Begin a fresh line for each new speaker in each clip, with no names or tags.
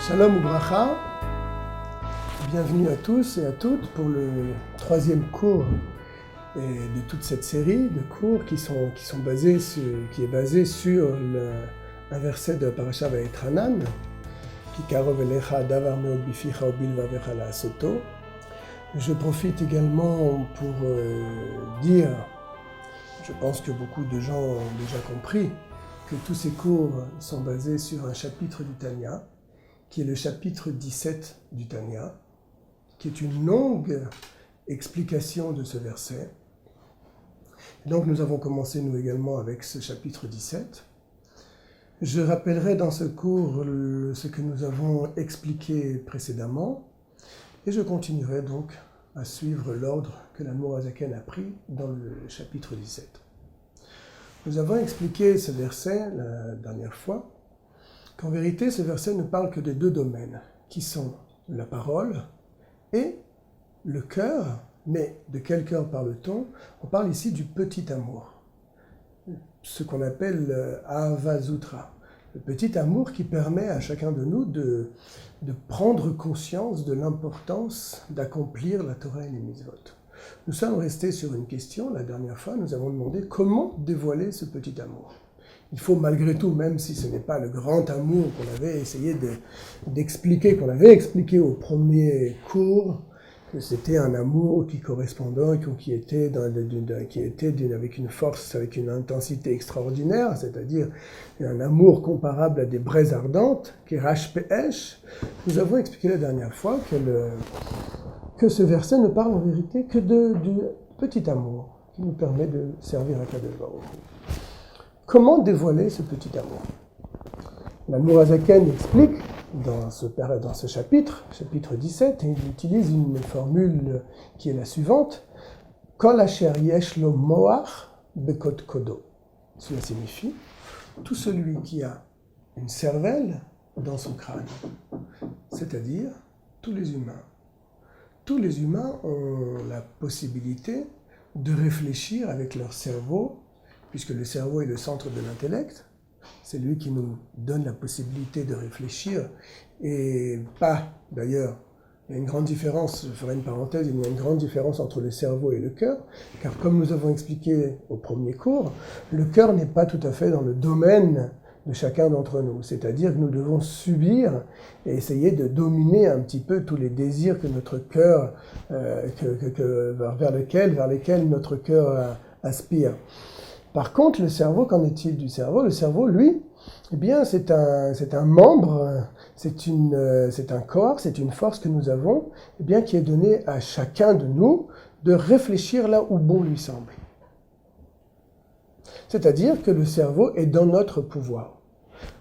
Shalom Ubracha, bienvenue à tous et à toutes pour le troisième cours de toute cette série de cours qui est basé sur un verset de Parashat Vayetranan, Ki karov elecha davar meod bificha ubilvavecha la'asoto. Je profite également pour dire, je pense que beaucoup de gens ont déjà compris, que tous ces cours sont basés sur un chapitre du Tanya, qui est le chapitre 17 du Tanya, qui est une longue explication de ce verset. Et donc nous avons commencé nous également avec ce chapitre 17. Je rappellerai dans ce cours ce que nous avons expliqué précédemment, et je continuerai donc à suivre l'ordre que l'Admour HaZaken a pris dans le chapitre 17. Nous avons expliqué ce verset la dernière fois, qu'en vérité ce verset ne parle que de deux domaines, qui sont la parole et le cœur. Mais de quel cœur parle-t-on ? On parle ici du petit amour, ce qu'on appelle Ahava Zutra, le petit amour qui permet à chacun de nous de prendre conscience de l'importance d'accomplir la Torah et les mitzvot. Nous sommes restés sur une question, la dernière fois, nous avons demandé comment dévoiler ce petit amour. Il faut malgré tout, même si ce n'est pas le grand amour qu'on avait essayé d'expliquer, qu'on avait expliqué au premier cours, que c'était un amour qui correspondait, qui était avec une force, avec une intensité extraordinaire, c'est-à-dire un amour comparable à des braises ardentes, qui est Rash Pe'esh. Nous avons expliqué la dernière fois que ce verset ne parle en vérité que du petit amour qui nous permet de servir à Kadosh Baruch Hu. Comment dévoiler ce petit amour ? L'Admour HaZaken explique dans ce chapitre 17, et il utilise une formule qui est la suivante, Kol asher yesh lo moach bekod kodo. Cela signifie tout celui qui a une cervelle dans son crâne, c'est-à-dire tous les humains. Tous les humains ont la possibilité de réfléchir avec leur cerveau, puisque le cerveau est le centre de l'intellect. C'est lui qui nous donne la possibilité de réfléchir, et pas, d'ailleurs, il y a une grande différence, je ferai une parenthèse, il y a une grande différence entre le cerveau et le cœur, car comme nous avons expliqué au premier cours, le cœur n'est pas tout à fait dans le domaine de chacun d'entre nous, c'est-à-dire que nous devons subir et essayer de dominer un petit peu tous les désirs que notre cœur, vers lesquels notre cœur aspire. Par contre, le cerveau, qu'en est-il du cerveau ? Le cerveau, lui, eh bien, c'est un membre, c'est un corps, c'est une force que nous avons, eh bien, qui est donnée à chacun de nous de réfléchir là où bon lui semble. C'est-à-dire que le cerveau est dans notre pouvoir.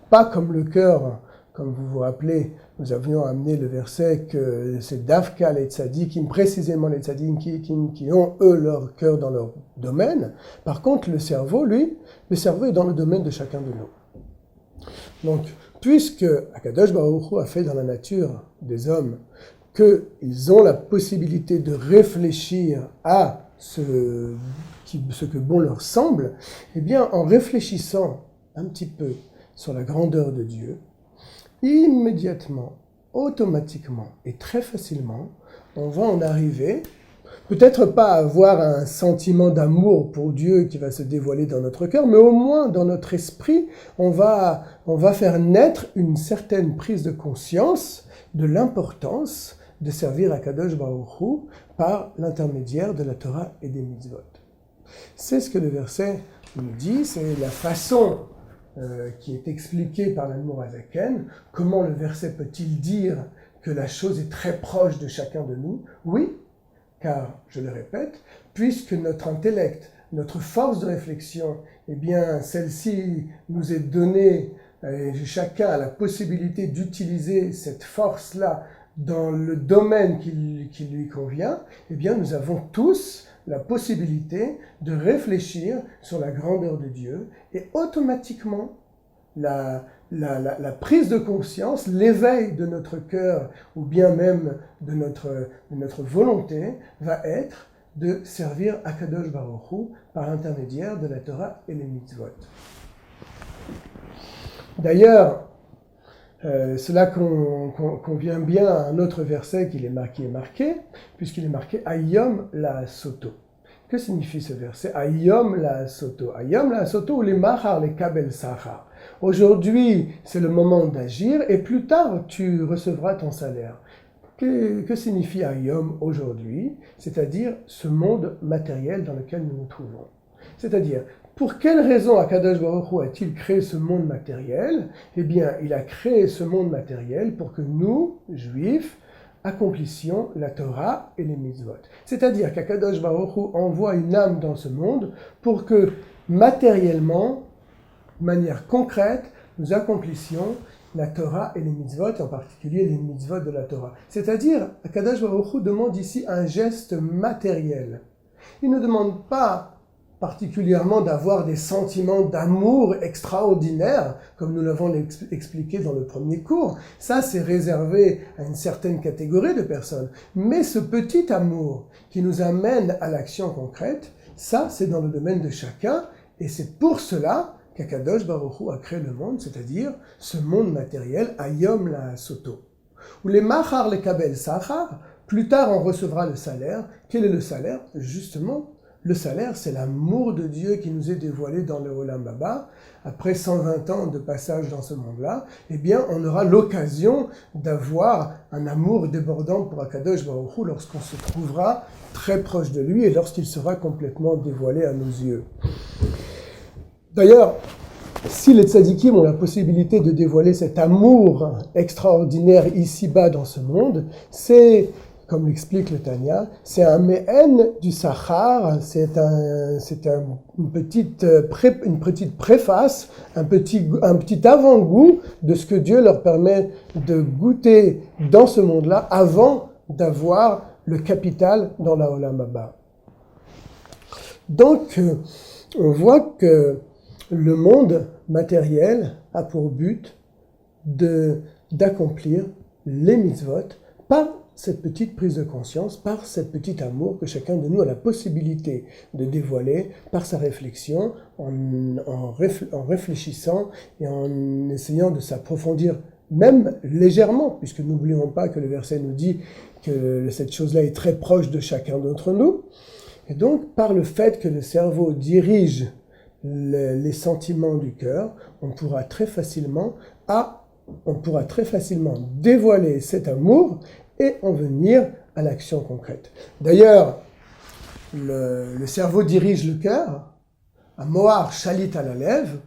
Pas comme le cœur, comme vous vous rappelez, nous avions amené le verset que c'est Dafka les tzadikim, précisément les tzadikim qui ont eux leur cœur dans leur domaine. Par contre, le cerveau, lui, le cerveau est dans le domaine de chacun de nous. Donc, puisque Akadosh Baruch Hu a fait dans la nature des hommes qu'ils ont la possibilité de réfléchir à ce que bon leur semble, eh bien, en réfléchissant un petit peu sur la grandeur de Dieu, immédiatement, automatiquement et très facilement, on va en arriver, peut-être pas à avoir un sentiment d'amour pour Dieu qui va se dévoiler dans notre cœur, mais au moins dans notre esprit, on va faire naître une certaine prise de conscience de l'importance de servir à Kadosh Baruch Hu par l'intermédiaire de la Torah et des mitzvot. C'est ce que le verset nous dit, c'est la façon qui est expliqué par l'Admour HaZaken. Comment le verset peut-il dire que la chose est très proche de chacun de nous ? Oui, car, je le répète, puisque notre intellect, notre force de réflexion, eh bien, celle-ci nous est donnée, chacun a la possibilité d'utiliser cette force-là dans le domaine qui lui convient, eh bien, nous avons tous la possibilité de réfléchir sur la grandeur de Dieu, et automatiquement, la prise de conscience, l'éveil de notre cœur, ou bien même de notre volonté, va être de servir Akadosh Baruch Hu par l'intermédiaire de la Torah et les mitzvot. D'ailleurs, Cela convient bien à un autre verset qui est marqué, puisqu'il est marqué Ayom la Soto. Que signifie ce verset? Ayom la Soto. Ayom la Soto ou les Mahar, les Kabel Sahar. Aujourd'hui, c'est le moment d'agir et plus tard, tu recevras ton salaire. Que signifie Ayom aujourd'hui? C'est-à-dire ce monde matériel dans lequel nous nous trouvons. C'est-à-dire, pour quelle raison Akadosh Baruch Hu a-t-il créé ce monde matériel? Eh bien, il a créé ce monde matériel pour que nous, Juifs, accomplissions la Torah et les mitzvot. C'est-à-dire qu'Akadosh Baruch Hu envoie une âme dans ce monde pour que matériellement, de manière concrète, nous accomplissions la Torah et les mitzvot, et en particulier les mitzvot de la Torah. C'est-à-dire, Akadosh Baruch Hu demande ici un geste matériel. Il ne demande pas particulièrement d'avoir des sentiments d'amour extraordinaires, comme nous l'avons expliqué dans le premier cours. Ça, c'est réservé à une certaine catégorie de personnes. Mais ce petit amour qui nous amène à l'action concrète, ça, c'est dans le domaine de chacun, et c'est pour cela qu'Akadosh Baruch Hu a créé le monde, c'est-à-dire ce monde matériel, Ayom la Soto. Ou les Machar le Kabel Sachar, plus tard on recevra le salaire. Quel est le salaire? Justement, le salaire, c'est l'amour de Dieu qui nous est dévoilé dans le Olam Haba. Après 120 ans de passage dans ce monde-là, eh bien, on aura l'occasion d'avoir un amour débordant pour Akadosh Baruch Hu lorsqu'on se trouvera très proche de lui et lorsqu'il sera complètement dévoilé à nos yeux. D'ailleurs, si les tzadikim ont la possibilité de dévoiler cet amour extraordinaire ici-bas dans ce monde, c'est, comme l'explique le Tanya, c'est un me'en du Sachar, une petite préface, un petit avant-goût de ce que Dieu leur permet de goûter dans ce monde-là avant d'avoir le capital dans la Olam Haba. Donc, on voit que le monde matériel a pour but d'accomplir les mitzvot par cette petite prise de conscience, par cet petit amour que chacun de nous a la possibilité de dévoiler par sa réflexion, en réfléchissant et en essayant de s'approfondir même légèrement, puisque n'oublions pas que le verset nous dit que cette chose-là est très proche de chacun d'entre nous. Et donc, par le fait que le cerveau dirige les sentiments du cœur, on pourra très facilement dévoiler cet amour et en venir à l'action concrète. D'ailleurs, le cerveau dirige le cœur, à Mohar Shalit à la lèvre,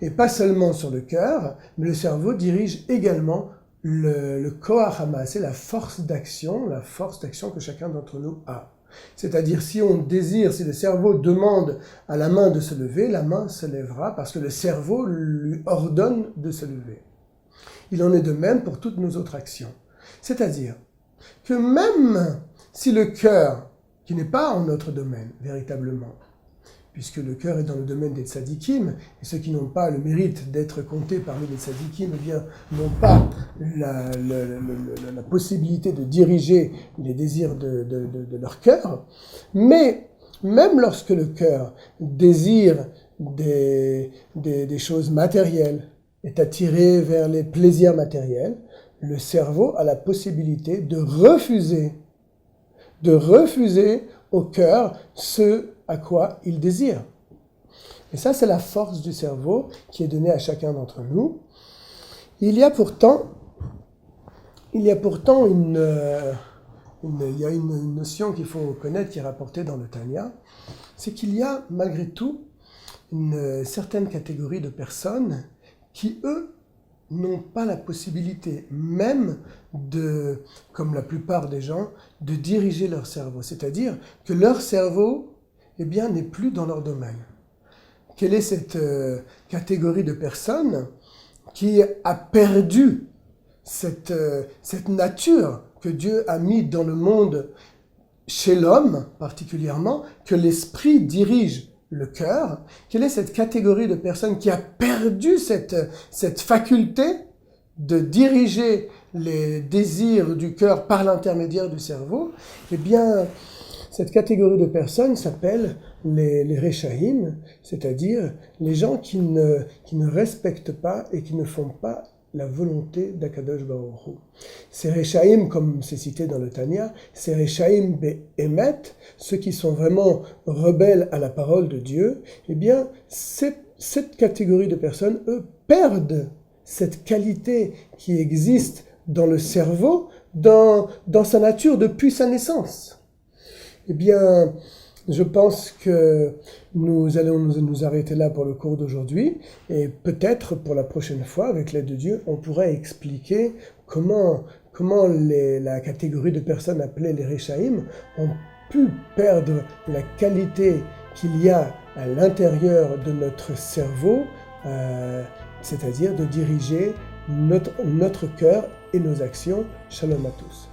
et pas seulement sur le cœur, mais le cerveau dirige également le Koach HaMaaseh, la force d'action que chacun d'entre nous a. C'est-à-dire, si le cerveau demande à la main de se lever, la main se lèvera parce que le cerveau lui ordonne de se lever. Il en est de même pour toutes nos autres actions. C'est-à-dire que même si le cœur, qui n'est pas en notre domaine véritablement, puisque le cœur est dans le domaine des tzadikim, et ceux qui n'ont pas le mérite d'être comptés parmi les tzadikim, eh bien, n'ont pas la possibilité de diriger les désirs de leur cœur, mais même lorsque le cœur désire des choses matérielles, est attiré vers les plaisirs matériels, le cerveau a la possibilité de refuser au cœur ce à quoi il désire. Et ça, c'est la force du cerveau qui est donnée à chacun d'entre nous. Il y a pourtant une notion qu'il faut connaître, qui est rapportée dans le Tanya, c'est qu'il y a malgré tout une certaine catégorie de personnes qui, eux, n'ont pas la possibilité même comme la plupart des gens, de diriger leur cerveau. C'est-à-dire que leur cerveau, eh bien, n'est plus dans leur domaine. Quelle est cette catégorie de personnes qui a perdu cette nature que Dieu a mis dans le monde, chez l'homme particulièrement, que l'esprit dirige le cœur? Quelle est cette catégorie de personnes qui a perdu cette faculté de diriger les désirs du cœur par l'intermédiaire du cerveau? Eh bien, cette catégorie de personnes s'appelle les Rechaïm, c'est-à-dire les gens qui ne respectent pas et qui ne font pas la volonté d'Akadosh Baruch Hu. Ces Rechaim, comme c'est cité dans le Tanya, ces Rechaim Be'emet, ceux qui sont vraiment rebelles à la parole de Dieu, eh bien, cette catégorie de personnes, eux, perdent cette qualité qui existe dans le cerveau, dans sa nature depuis sa naissance. Eh bien, je pense que nous allons nous arrêter là pour le cours d'aujourd'hui et peut-être pour la prochaine fois, avec l'aide de Dieu, on pourrait expliquer comment la catégorie de personnes appelées les Rechaim ont pu perdre la qualité qu'il y a à l'intérieur de notre cerveau, c'est-à-dire de diriger notre cœur et nos actions. Shalom à tous.